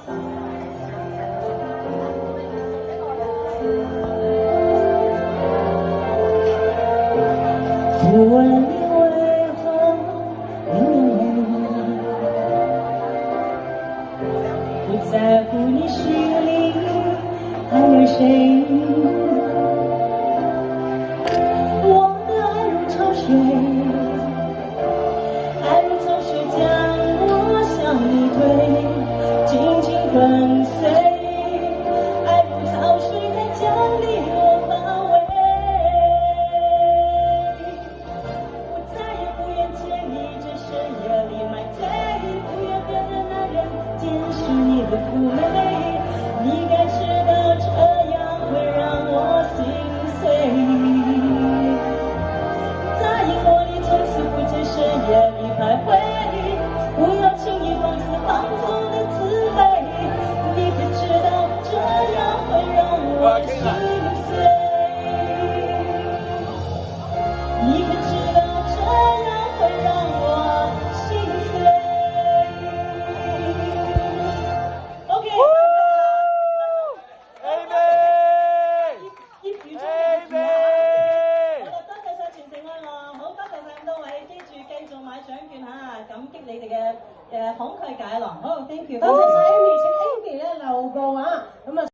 不问你为何流泪，不在乎你心里还有谁。我的爱如潮水，爱如潮水将我向你推，紧紧跟随。爱如潮水还将你我包围。我再也不愿见你这深夜里买醉，不愿别的男人见识你的妩媚。你该知道这样会让我心碎。答应我，你从此不在深夜里徘徊，不要轻易放肆放纵的滋味。你可知道这样会让我心碎？你可知道这样会让我心碎 ？OK。多謝晒全城愛我，好多謝晒咁多位，記住繼續買獎券嚇，感激你哋嘅慷慨解囊。好 ，thank you。多謝晒 Amy，請 Amy 咧留步啊，咁啊。